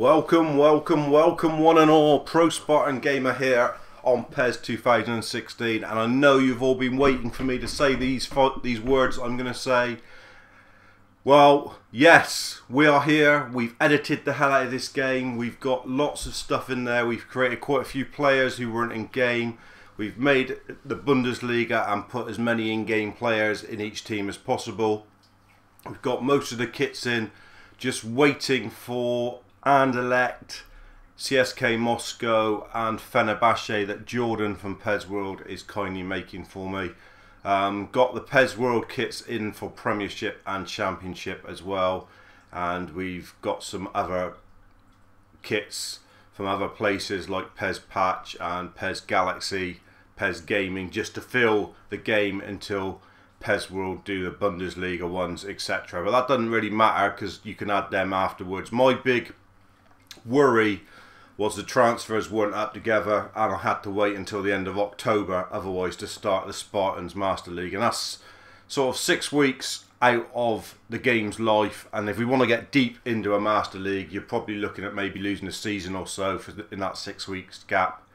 Welcome one and all. Pro Spartan Gamer here on PES 2016, and I know you've all been waiting for me to say these words I'm going to say. Well, yes, we are here. We've edited the hell out of this game. We've got lots of stuff in there. We've created quite a few players who weren't in game. We've made the Bundesliga and put as many in-game players in each team as possible. We've got most of the kits in, just waiting for Anderlecht, CSK Moscow and Fenerbahce that Jordan from PES World is kindly making for me. Got the PES World kits in for Premiership and Championship as well, and we've got some other kits from other places like PES Patch and PES Galaxy, PES Gaming, just to fill the game until PES World do the Bundesliga ones, etc. But that doesn't really matter because you can add them afterwards. My big worry was the transfers weren't up together and I had to wait until the end of October otherwise to start the Spartans Master League, and that's sort of 6 weeks out of the game's life, and if we want to get deep into a Master League you're probably looking at maybe losing a season or so in that 6 weeks gap.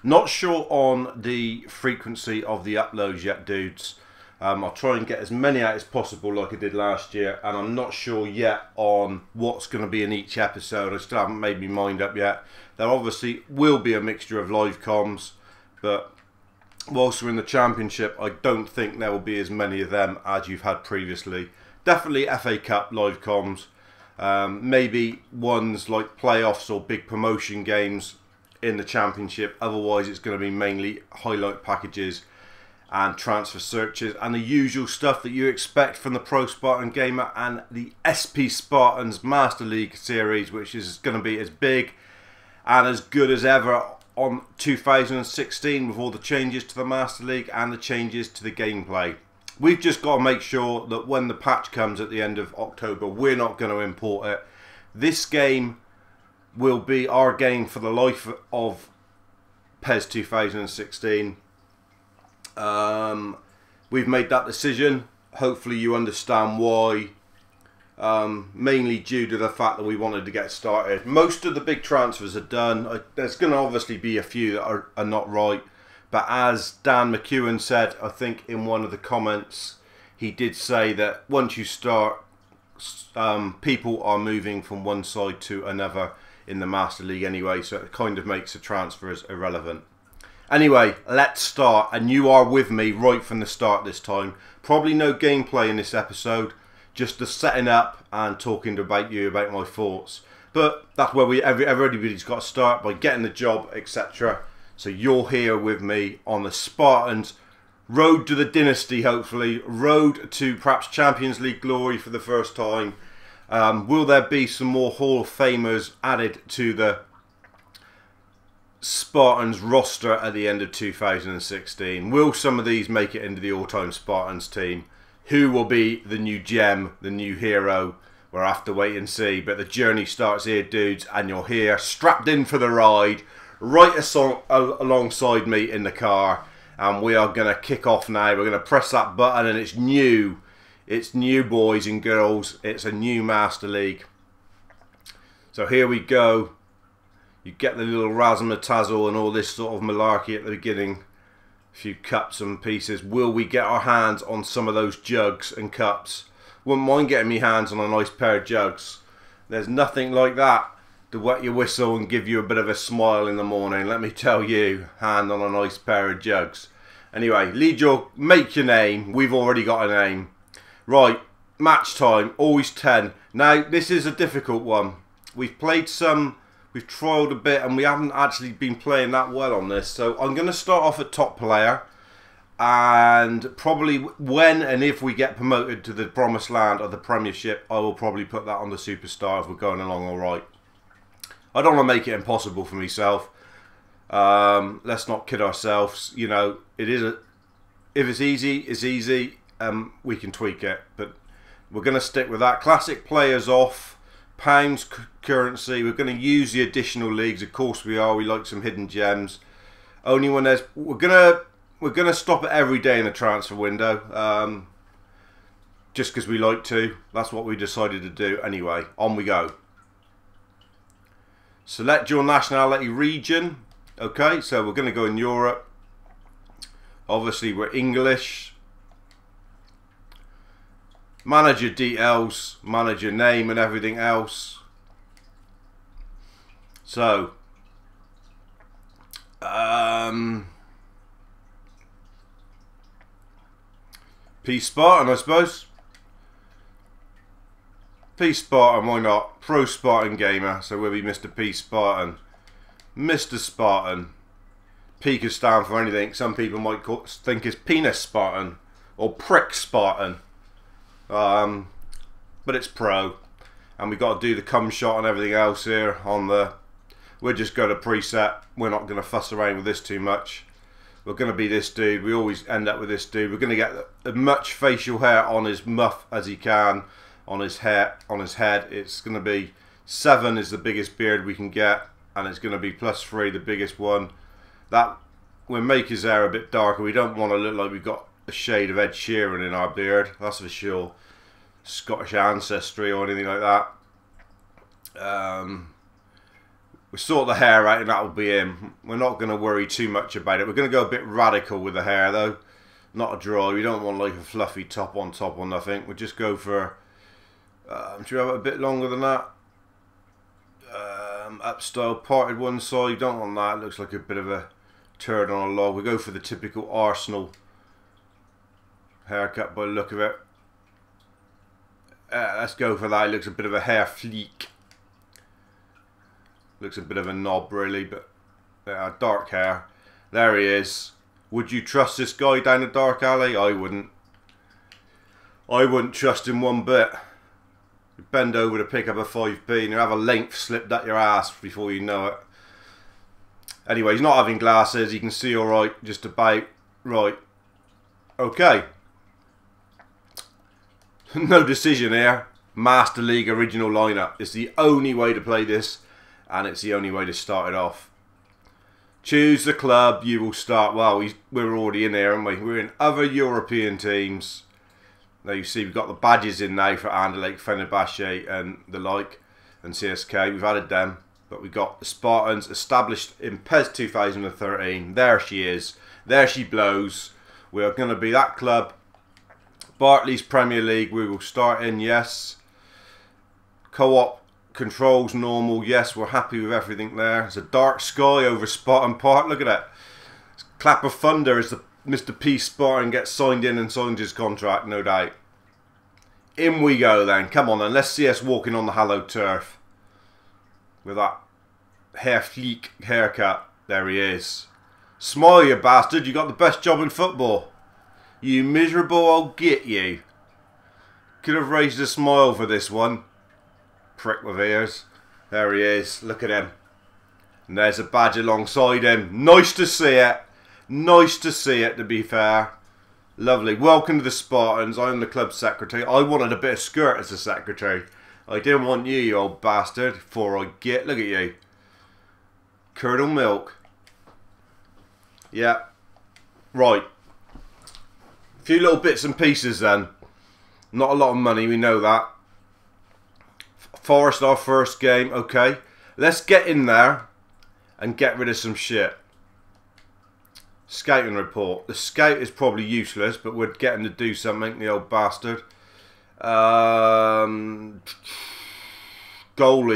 Not sure on the frequency of the uploads yet, dudes. I'll try and get as many out as possible like I did last year, and I'm not sure yet on what's going to be in each episode. I still haven't made my mind up yet. There obviously will be a mixture of live comms, but whilst we're in the Championship I don't think there will be as many of them as you've had previously. Definitely FA Cup live comms, maybe ones like playoffs or big promotion games in the Championship. Otherwise it's going to be mainly highlight packages and transfer searches and the usual stuff that you expect from the Pro Spartan Gamer and the SP Spartans Master League series, which is going to be as big and as good as ever on 2016 with all the changes to the Master League and the changes to the gameplay. We've just got to make sure that when the patch comes at the end of October we're not going to import it. This game will be our game for the life of PES 2016. We've made that decision. Hopefully you understand why. Mainly due to the fact that we wanted to get started. Most of the big transfers are done. There's going to obviously be a few that are not right, but as Dan McEwen said, I think in one of the comments, he did say that once you start, people are moving from one side to another in the Master League anyway, so it kind of makes the transfers irrelevant. Anyway, let's start, and you are with me right from the start this time. Probably no gameplay in this episode, just the setting up and talking about my thoughts. But that's where everybody's got to start, by getting the job, etc. So you're here with me on the Spartans road to the dynasty, hopefully, road to perhaps Champions League glory for the first time. Will there be some more Hall of Famers added to the Spartans roster at the end of 2016? Will some of these make it into the all-time Spartans team? Who will be the new gem, the new hero? We'll have to wait and see, but the journey starts here, dudes, and you're here strapped in for the ride right alongside me in the car, and we are going to kick off now. We're going to press that button and it's new, boys and girls. It's a new Master League. So here we go. You get the little razzle and all this sort of malarkey at the beginning. A few cups and pieces. Will we get our hands on some of those jugs and cups? Wouldn't mind getting me hands on a nice pair of jugs. There's nothing like that to wet your whistle and give you a bit of a smile in the morning. Let me tell you, hand on a nice pair of jugs. Anyway, make your name. We've already got a name. Right, match time, always 10. Now, this is a difficult one. We've played some... We've trialled a bit and we haven't actually been playing that well on this. So I'm going to start off at top player. And probably when and if we get promoted to the promised land of the Premiership, I will probably put that on the superstar if we're going along alright. I don't want to make it impossible for myself. Let's not kid ourselves. You know, if it's easy, it's easy. We can tweak it. But we're going to stick with that. Classic players off. Pounds currency. We're going to use the additional leagues, of course we are. We like some hidden gems. Only when there's we're gonna stop it every day in the transfer window, just because we like to. That's what we decided to do. Anyway, on we go. Select your nationality region. Okay, so we're going to go in Europe. Obviously, we're English. Manage your details, manage your name and everything else. So, P Spartan, I suppose. P Spartan, why not? Pro Spartan Gamer, so we'll be Mr. P Spartan. Mr. Spartan. P could stand for anything. Some people might think it's Penis Spartan or Prick Spartan. But it's Pro. And we got to do the cum shot and everything else here on the... We're just going to preset. We're not going to fuss around with this too much. We're going to be this dude. We always end up with this dude. We're going to get as much facial hair on his muff as he can. On his hair, on his head. It's going to be 7 is the biggest beard we can get. And it's going to be +3 the biggest one. That will make his hair a bit darker. We don't want to look like we've got a shade of Ed Sheeran in our beard. That's for sure. Scottish ancestry or anything like that. We sort the hair out and that'll be him. We're not going to worry too much about it. We're going to go a bit radical with the hair though. Not a dry. We don't want like a fluffy top on top or nothing. We'll just go for... should we have it a bit longer than that? Up style, parted one side. Don't want that. It looks like a bit of a turd on a log. We go for the typical Arsenal haircut by the look of it. Let's go for that. It looks a bit of a hair fleek. Looks a bit of a knob really, but dark hair. There he is. Would you trust this guy down a dark alley? I wouldn't. I wouldn't trust him one bit. You bend over to pick up a 5p and you have a length slipped at your ass before you know it. Anyway, he's not having glasses. He can see alright, just about right. Okay. No decision here. Master League original lineup. It's the only way to play this, and it's the only way to start it off. Choose the club. You will start. Well, we're already in there, aren't we? We're in other European teams. Now you see we've got the badges in now for Anderlecht, Fenerbahce and the like, and CSK. We've added them, but we've got the Spartans established in PES 2013. There she is. There she blows. We are going to be that club. Barclays Premier League, we will start in, yes. Co-op controls normal, yes, we're happy with everything there. It's a dark sky over Spartan Park, look at that. Clap of thunder as the Mr. P Spartan gets signed in and signs his contract, no doubt. In we go then, come on then, let's see us walking on the hallowed turf. With that hair fleek haircut, there he is. Smile you bastard, you got the best job in football. You miserable old git you. Could have raised a smile for this one. Prick with ears. There he is. Look at him. And there's a badge alongside him. Nice to see it. Nice to see it, to be fair. Lovely. Welcome to the Spartans. I'm the club secretary. I wanted a bit of skirt as a secretary. I didn't want you, you old bastard. Before I get. Look at you. Curdle milk. Yeah. Right. A few little bits and pieces then. Not a lot of money, we know that. Forest, our first game, okay. Let's get in there and get rid of some shit. Scouting report. The scout is probably useless, but we're getting to do something, the old bastard. Goalie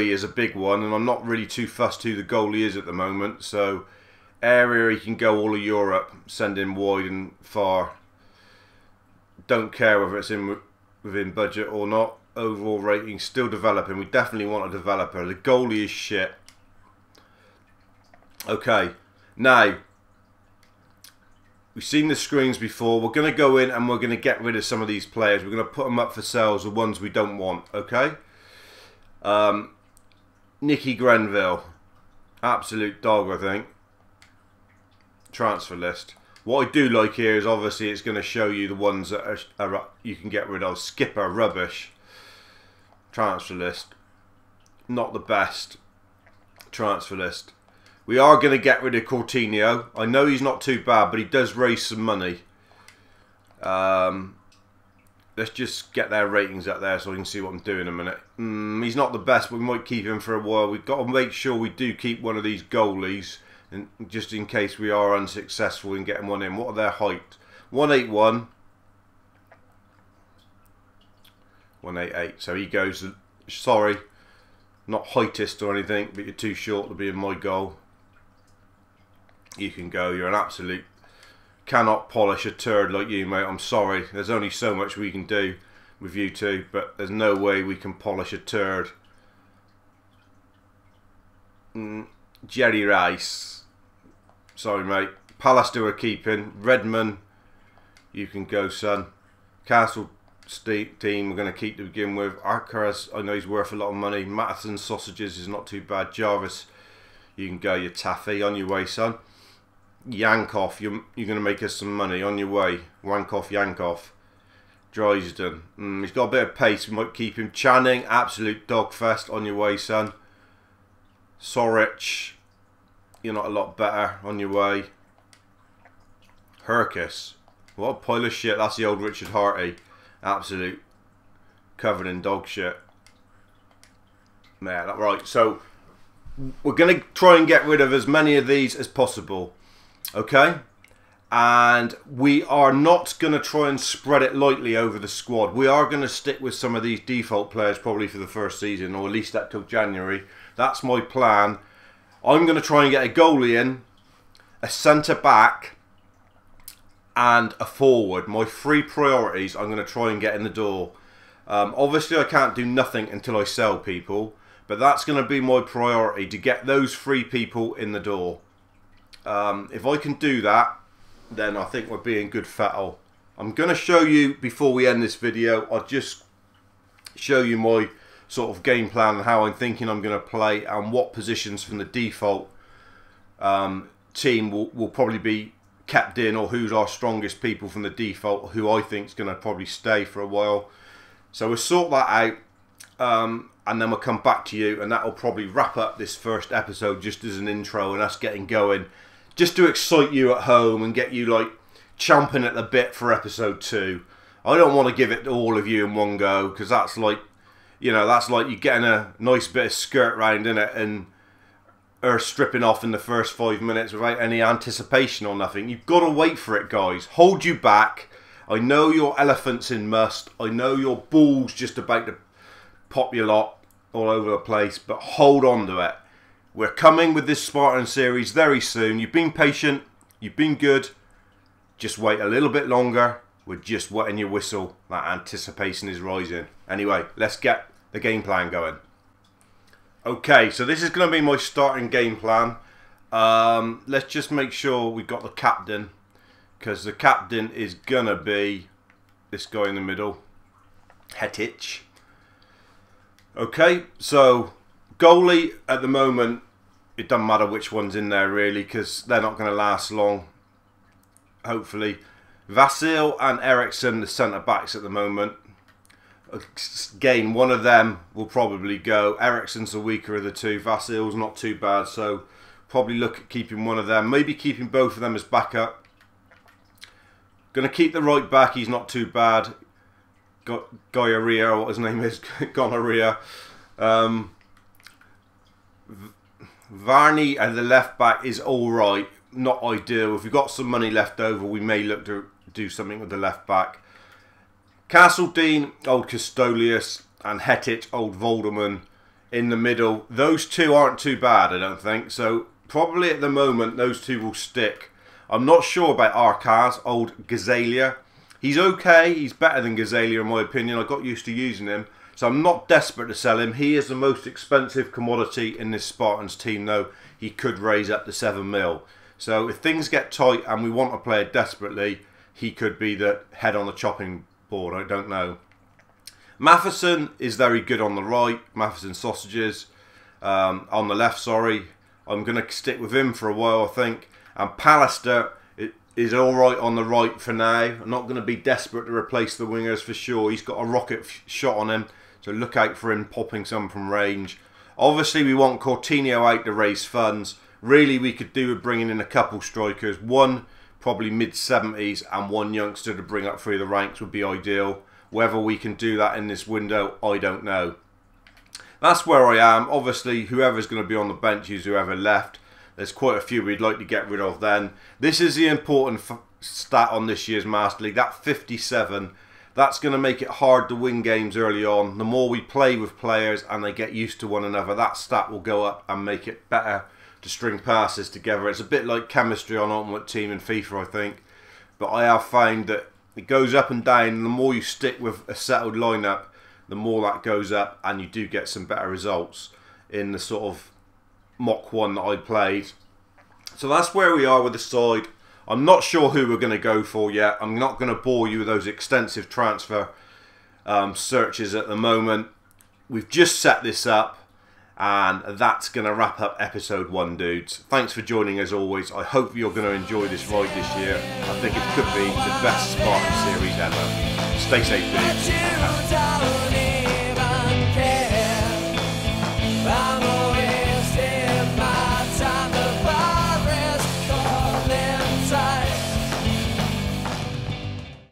is a big one, and I'm not really too fussed who the goalie is at the moment. So, area he can go all of Europe, send him wide and far. Don't care whether it's within budget or not. Overall rating still developing. We definitely want a developer. The goalie is shit. Okay, now we've seen the screens before. We're going to go in and we're going to get rid of some of these players. We're going to put them up for sales, the ones we don't want. Okay. Nicky Grenville, absolute dog, I think. Transfer list. What I do like here is obviously it's going to show you the ones that are you can get rid of. Skipper, rubbish. Transfer list. Not the best. Transfer list. We are going to get rid of Coutinho. I know he's not too bad, but he does raise some money. let's just get their ratings up there so I can see what I'm doing in a minute. He's not the best, but we might keep him for a while. We've got to make sure we do keep one of these goalies, and just in case we are unsuccessful in getting one in. What are their height? 181. 188. So he goes, sorry, not heightist or anything, but you're too short to be in my goal. You can go. You're an absolute... Cannot polish a turd like you, mate. I'm sorry. There's only so much we can do with you two, but there's no way we can polish a turd. Jerry Rice. Sorry, mate. Pallister we're keeping. Redmond, you can go, son. Castle team we're going to keep to begin with. Arcaras, I know he's worth a lot of money. Matheson Sausages is not too bad. Jarvis, you can go. You're taffy. On your way, son. Yankoff, you're going to make us some money. On your way. Wankoff, Yankoff. Dresden, he's got a bit of pace. We might keep him. Channing, absolute dogfest. On your way, son. Sorich, you're not a lot better. On your way. Herkus, what a pile of shit. That's the old Richard Harty. Absolute covered in dog shit. Yeah, right. So we're going to try and get rid of as many of these as possible. Okay? And we are not going to try and spread it lightly over the squad. We are going to stick with some of these default players probably for the first season, or at least up till January. That's my plan. I'm going to try and get a goalie in, a centre-back, and a forward. My three priorities I'm going to try and get in the door. Obviously, I can't do nothing until I sell people, but that's going to be my priority, to get those three people in the door. If I can do that, then I think we're being good fettle. I'm going to show you, before we end this video, I'll just show you my sort of game plan and how I'm thinking I'm going to play, and what positions from the default team will probably be kept in, or who's our strongest people from the default, who I think is going to probably stay for a while. So we'll sort that out, and then we'll come back to you, and that will probably wrap up this first episode just as an intro and us getting going, just to excite you at home and get you like chomping at the bit for episode 2. I don't want to give it to all of you in one go, because that's like, you know, that's like you getting a nice bit of skirt round in it and her stripping off in the first 5 minutes without any anticipation or nothing. You've got to wait for it, guys. Hold you back. I know your elephant's in must. I know your ball's just about to pop your lot all over the place, but hold on to it. We're coming with this Spartan series very soon. You've been patient. You've been good. Just wait a little bit longer. We're just wetting your whistle. That anticipation is rising. Anyway, let's get the game plan going. Okay, so this is going to be my starting game plan. Let's just make sure we've got the captain, because the captain is going to be this guy in the middle, Hetich. Okay, so goalie at the moment, it doesn't matter which one's in there really, because they're not going to last long, hopefully. Vasil and Eriksson, the centre-backs at the moment. Again, one of them will probably go. Eriksson's the weaker of the two. Vasil's not too bad, so probably look at keeping one of them. Maybe keeping both of them as backup. Going to keep the right back. He's not too bad. Gonorrhea, or what his name is. Gonorrhea. Varney and the left back is alright. Not ideal. If we've got some money left over, we may look to do something with the left back. Castledine, old Custolius, and Hetich, old Volderman in the middle. Those two aren't too bad, I don't think. So probably at the moment, those two will stick. I'm not sure about Arcaz, old Gazalia. He's okay. He's better than Gazalia in my opinion. I got used to using him. So I'm not desperate to sell him. He is the most expensive commodity in this Spartans team, though. He could raise up to 7 mil. So if things get tight and we want a player desperately, he could be the head on the chopping board. I don't know. Matheson is very good on the right. Matheson Sausages. On the left, sorry. I'm going to stick with him for a while, I think. And Pallister is alright on the right for now. I'm not going to be desperate to replace the wingers for sure. He's got a rocket shot on him, so look out for him popping some from range. Obviously, we want Coutinho out to raise funds. Really, we could do with bringing in a couple strikers. One probably mid-70s and one youngster to bring up through the ranks would be ideal. Whether we can do that in this window, I don't know. That's where I am. Obviously, whoever's going to be on the bench is whoever left. There's quite a few we'd like to get rid of then. This is the important stat on this year's Master League. That 57, that's going to make it hard to win games early on. The more we play with players and they get used to one another, that stat will go up and make it better to string passes together. It's a bit like chemistry on Ultimate Team in FIFA, I think. But I have found that it goes up and down, and the more you stick with a settled lineup, the more that goes up, and you do get some better results in the sort of mock one that I played. So that's where we are with the side. I'm not sure who we're going to go for yet. I'm not going to bore you with those extensive transfer searches at the moment. We've just set this up, and that's going to wrap up episode 1, dudes. Thanks for joining as always. I hope you're going to enjoy this ride this year. I think it could be the best Spartan series ever. Stay safe, dudes.